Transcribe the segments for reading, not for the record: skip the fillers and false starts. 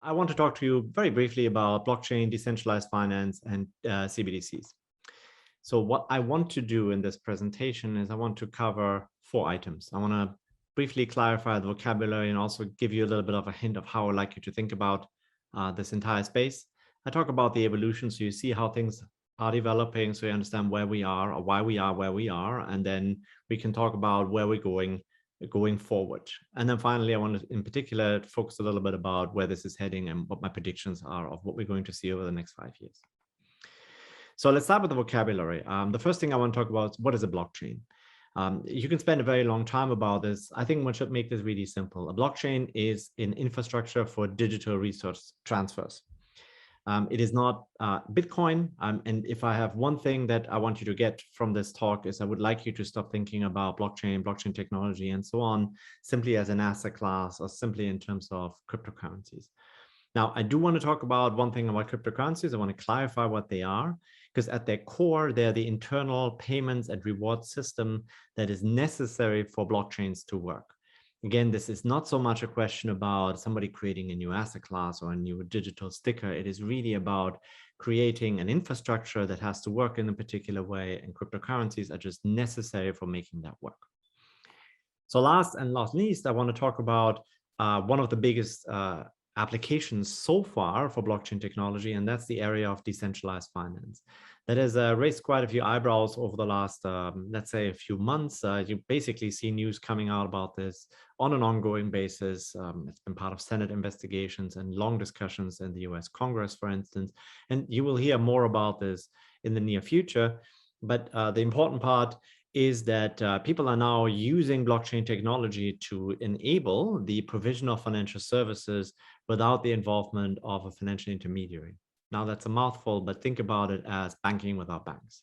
I want to talk to you very briefly about blockchain, decentralized finance, and CBDCs. So what I want to do in this presentation is I want to cover 4 items. I want to briefly clarify the vocabulary and also give you a little bit of a hint of how I'd like you to think about this entire space. I talk about the evolution, so you see how things are developing, so you understand where we are or why we are where we are, and then we can talk about where we're going forward. And then finally, I want to, in particular, focus a little bit about where this is heading and what my predictions are of what we're going to see over the next 5 years. So let's start with the vocabulary. The first thing I want to talk about is what is a blockchain? You can spend a very long time about this. I think one should make this really simple. A blockchain is an infrastructure for digital resource transfers. It is not Bitcoin. And if I have one thing that I want you to get from this talk is I would like you to stop thinking about blockchain technology, and so on, simply as an asset class or simply in terms of cryptocurrencies. Now, I do want to talk about one thing about cryptocurrencies. I want to clarify what they are, because at their core, they're the internal payments and reward system that is necessary for blockchains to work. Again, this is not so much a question about somebody creating a new asset class or a new digital sticker. It is really about creating an infrastructure that has to work in a particular way, and cryptocurrencies are just necessary for making that work. So last and not least, I want to talk about one of the biggest applications so far for blockchain technology, and that's the area of decentralized finance. That has raised quite a few eyebrows over the last, let's say, a few months. You basically see news coming out about this on an ongoing basis. It's been part of Senate investigations and long discussions in the US Congress, for instance, and you will hear more about this in the near future. But the important part is that people are now using blockchain technology to enable the provision of financial services without the involvement of a financial intermediary. Now, that's a mouthful, but think about it as banking without banks.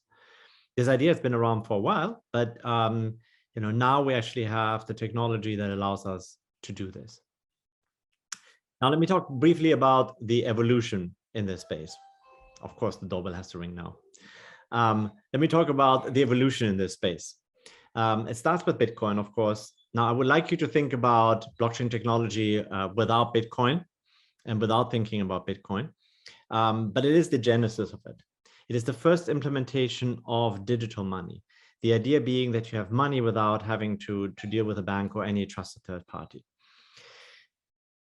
This idea has been around for a while, but now we actually have the technology that allows us to do this. Now, let me talk briefly about the evolution in this space. Of course, the doorbell has to ring now. Let me talk about the evolution in this space. It starts with Bitcoin, of course. Now, I would like you to think about blockchain technology without Bitcoin and without thinking about Bitcoin. But it is the genesis of it. It is the first implementation of digital money. The idea being that you have money without having to deal with a bank or any trusted third party.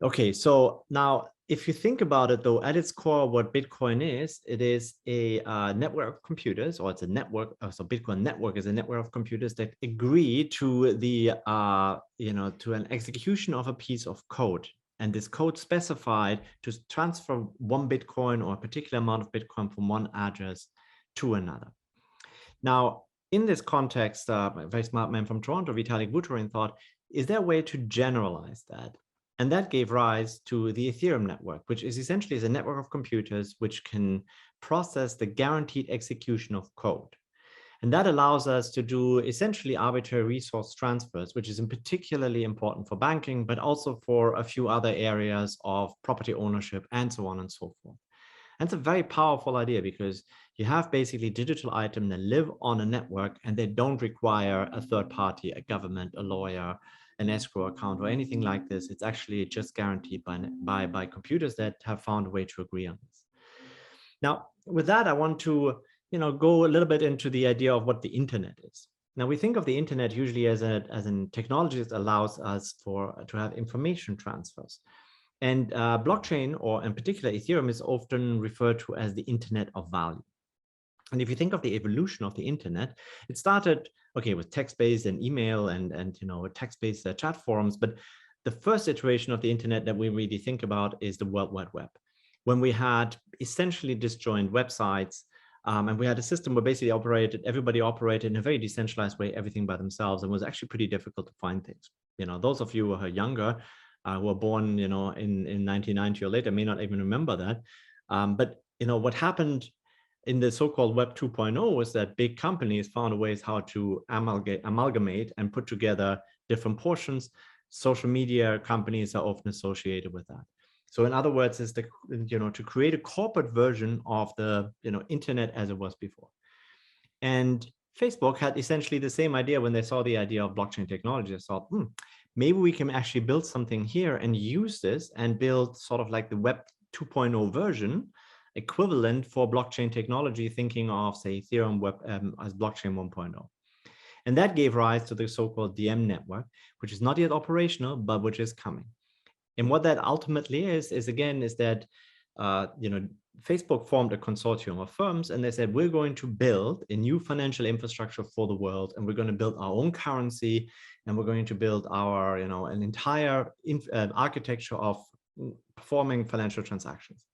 Okay, so now if you think about it, though, at its core, what Bitcoin is, it is a network of computers, or it's a network. So Bitcoin network is a network of computers that agree to the, to an execution of a piece of code. And this code specified to transfer 1 Bitcoin or a particular amount of Bitcoin from one address to another. Now, in this context, a very smart man from Toronto, Vitalik Buterin, thought, is there a way to generalize that? And that gave rise to the Ethereum network, which is essentially a network of computers which can process the guaranteed execution of code. And that allows us to do essentially arbitrary resource transfers, which is particularly important for banking, but also for a few other areas of property ownership and so on and so forth. And it's a very powerful idea because you have basically digital items that live on a network and they don't require a third party, a government, a lawyer, an escrow account or anything like this. It's actually just guaranteed by computers that have found a way to agree on this. Now, with that, I want to go a little bit into the idea of what the internet is. Now, we think of the internet usually as a technology that allows us to have information transfers. And blockchain, or in particular Ethereum, is often referred to as the internet of value. And if you think of the evolution of the internet, it started, okay, with text-based and email and text-based chat forums. But the first iteration of the internet that we really think about is the World Wide Web, when we had essentially disjoint websites. And we had a system where basically everybody operated in a very decentralized way, everything by themselves, and was actually pretty difficult to find things. Those of you who are younger, who were born, in 1990 or later, may not even remember that. But what happened in the so-called Web 2.0 was that big companies found ways how to amalgamate and put together different portions. Social media companies are often associated with that. So in other words, is to create a corporate version of the internet as it was before. And Facebook had essentially the same idea when they saw the idea of blockchain technology. They thought, maybe we can actually build something here and use this and build sort of like the Web 2.0 version equivalent for blockchain technology, thinking of, say, Ethereum Web as blockchain 1.0. And that gave rise to the so-called DM network, which is not yet operational, but which is coming. And what that ultimately is that, Facebook formed a consortium of firms, and they said, we're going to build a new financial infrastructure for the world, and we're going to build our own currency, and we're going to build our, an entire architecture of performing financial transactions.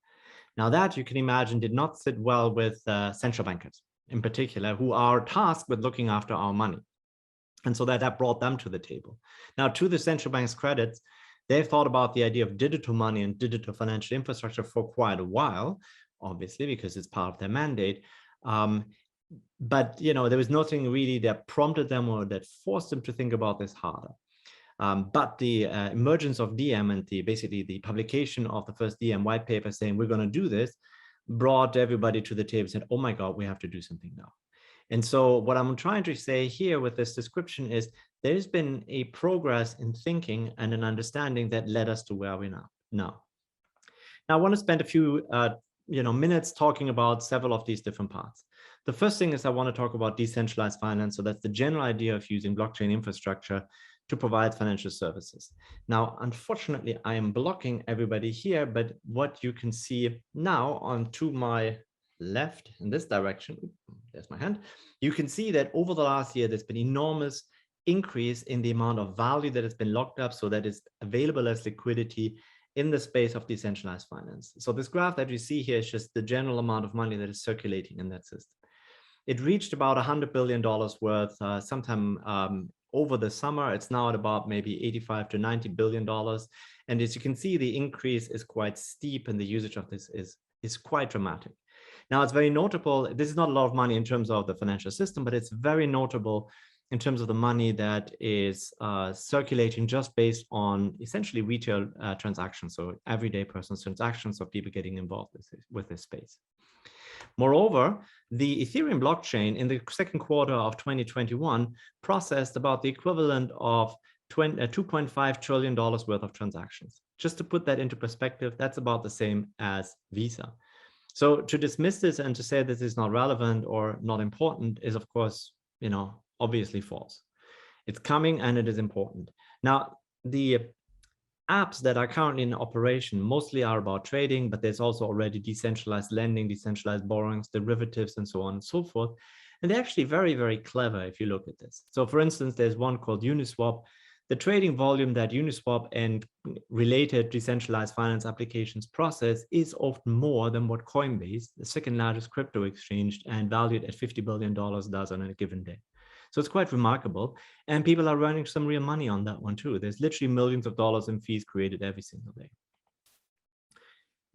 Now that, you can imagine, did not sit well with central bankers in particular, who are tasked with looking after our money. And so that brought them to the table. Now, to the central bank's credits, they've thought about the idea of digital money and digital financial infrastructure for quite a while, obviously, because it's part of their mandate. But there was nothing really that prompted them or that forced them to think about this harder. But the emergence of DM and basically the publication of the first DM white paper saying we're going to do this brought everybody to the table and said, oh my God, we have to do something now. And so what I'm trying to say here with this description is there's been a progress in thinking and an understanding that led us to where we are now. Now, I want to spend a few minutes talking about several of these different parts. The first thing is I want to talk about decentralized finance. So that's the general idea of using blockchain infrastructure to provide financial services. Now, unfortunately, I am blocking everybody here, but what you can see now on to my left in this direction, there's my hand, you can see that over the last year, there's been enormous increase in the amount of value that has been locked up so that is available as liquidity in the space of decentralized finance. So this graph that you see here is just the general amount of money that is circulating in that system. It reached about $100 billion worth sometime over the summer. It's now at about maybe $85 to $90 billion. And as you can see, the increase is quite steep and the usage of this is quite dramatic. Now, it's very notable. This is not a lot of money in terms of the financial system, but it's very notable in terms of the money that is circulating just based on essentially retail transactions, so everyday personal transactions of people getting involved with this space. Moreover, the Ethereum blockchain in the second quarter of 2021 processed about the equivalent of $2.5 trillion worth of transactions. Just to put that into perspective, that's about the same as Visa. So to dismiss this and to say this is not relevant or not important is, of course, obviously false. It's coming and it is important. Now, the apps that are currently in operation mostly are about trading, but there's also already decentralized lending, decentralized borrowings, derivatives, and so on and so forth. And they're actually very, very clever if you look at this. So for instance, there's one called Uniswap. The trading volume that Uniswap and related decentralized finance applications process is often more than what Coinbase, the second largest crypto exchange and valued at $50 billion, does on a given day. So it's quite remarkable. And people are earning some real money on that one too. There's literally millions of dollars in fees created every single day.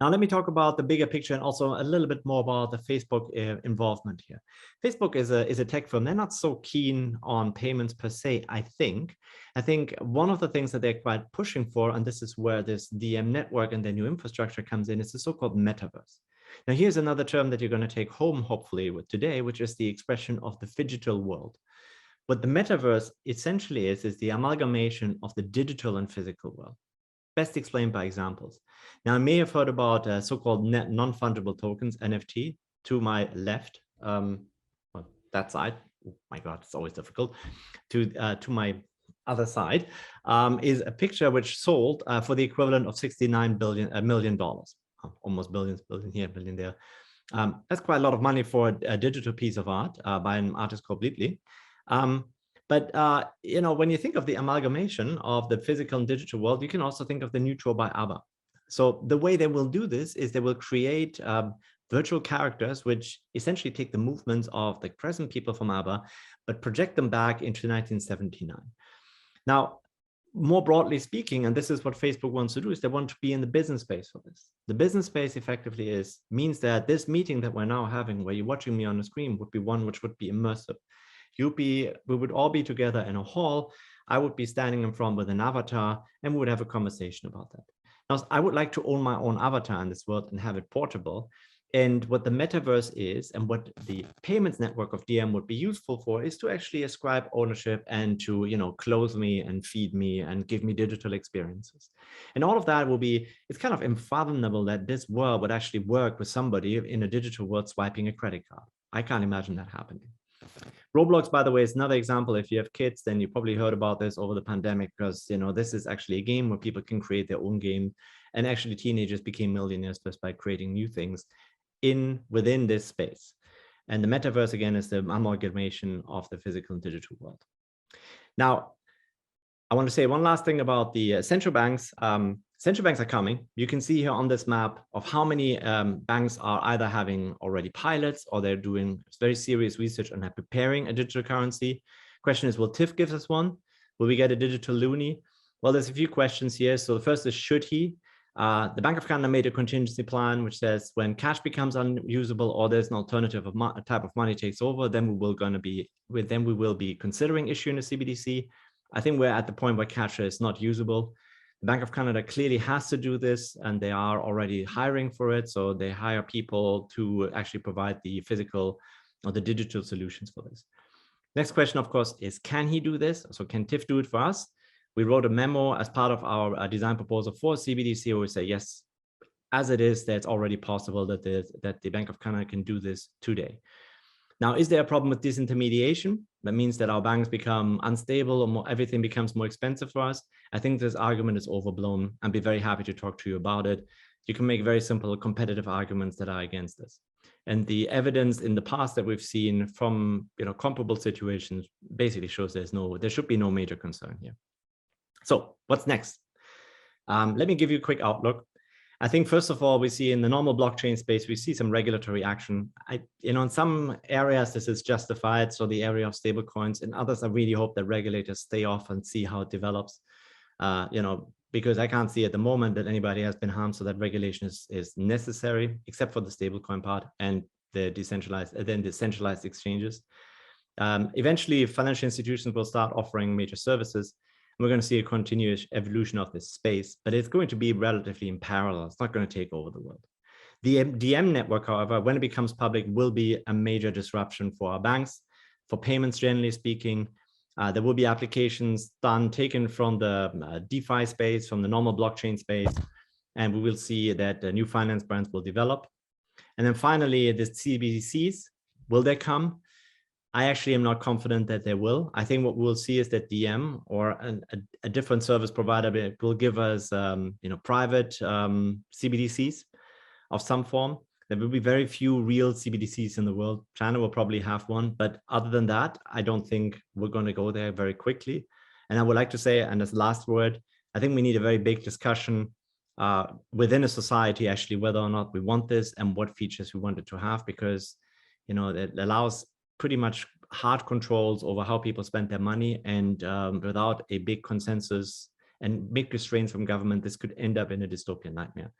Now, let me talk about the bigger picture and also a little bit more about the Facebook involvement here. Facebook is a tech firm. They're not so keen on payments per se, I think. I think one of the things that they're quite pushing for, and this is where this DM network and their new infrastructure comes in, is the so-called Metaverse. Now, here's another term that you're going to take home, hopefully, with today, which is the expression of the phygital world. What the Metaverse essentially is the amalgamation of the digital and physical world. Best explained by examples. Now, I may have heard about so-called non-fungible tokens, NFT, to my left, well, that side. Oh my God, it's always difficult. To my other side is a picture which sold for the equivalent of $69 million. Almost billion here, billion there. That's quite a lot of money for a digital piece of art by an artist called Bleeply. But when you think of the amalgamation of the physical and digital world, you can also think of the neutral by ABBA. So the way they will do this is they will create virtual characters, which essentially take the movements of the present people from ABBA, but project them back into 1979. Now, more broadly speaking, and this is what Facebook wants to do, is they want to be in the business space for this. The business space effectively means that this meeting that we're now having, where you're watching me on the screen, would be one which would be immersive. We would all be together in a hall. I would be standing in front with an avatar, and we would have a conversation about that. Now, I would like to own my own avatar in this world and have it portable. And what the metaverse is, and what the payments network of DM would be useful for, is to actually ascribe ownership and to, clothe me and feed me and give me digital experiences. And all of that will be, it's kind of unfathomable that this world would actually work with somebody in a digital world swiping a credit card. I can't imagine that happening. Roblox, by the way, is another example. If you have kids, then you probably heard about this over the pandemic, because this is actually a game where people can create their own game, and actually teenagers became millionaires just by creating new things within this space. And the metaverse, again, is the amalgamation of the physical and digital world. Now, I want to say one last thing about the central banks. Central banks are coming. You can see here on this map of how many banks are either having already pilots, or they're doing very serious research on preparing a digital currency. Question is, will TIF give us one? Will we get a digital loonie? Well, there's a few questions here. So the first is, should he? The Bank of Canada made a contingency plan which says when cash becomes unusable, or there's an alternative type of money takes over, then we will be considering issuing a CBDC. I think we're at the point where cash is not usable. The Bank of Canada clearly has to do this, and they are already hiring for it. So they hire people to actually provide the physical or the digital solutions for this. Next question, of course, is, can he do this? So can TIF do it for us? We wrote a memo as part of our design proposal for CBDC, where we say, yes, as it is, that's already possible that the Bank of Canada can do this today. Now, is there a problem with disintermediation? That means that our banks become unstable, or everything becomes more expensive for us. I think this argument is overblown. I'd be very happy to talk to you about it. You can make very simple competitive arguments that are against this. And the evidence in the past that we've seen from comparable situations basically shows there should be no major concern here. So what's next? Let me give you a quick outlook. I think, first of all, we see in the normal blockchain space, we see some regulatory action. In some areas, this is justified. So the area of stablecoins. In others, I really hope that regulators stay off and see how it develops, because I can't see at the moment that anybody has been harmed. So that regulation is necessary, except for the stablecoin part and the decentralized exchanges. Eventually, financial institutions will start offering major services. We're going to see a continuous evolution of this space, but it's going to be relatively in parallel. It's not going to take over the world. The DM network, however, when it becomes public, will be a major disruption for our banks, for payments, generally speaking. There will be applications taken from the DeFi space, from the normal blockchain space, and we will see that new finance brands will develop. And then finally, the CBDCs, will they come? I actually am not confident that they will. I think what we'll see is that DM or a different service provider will give us, private CBDCs of some form. There will be very few real CBDCs in the world. China will probably have one, but other than that, I don't think we're going to go there very quickly. And I would like to say, and as last word, I think we need a very big discussion within a society, actually, whether or not we want this and what features we want it to have, because it allows pretty much hard controls over how people spend their money, and without a big consensus and big restraints from government, this could end up in a dystopian nightmare.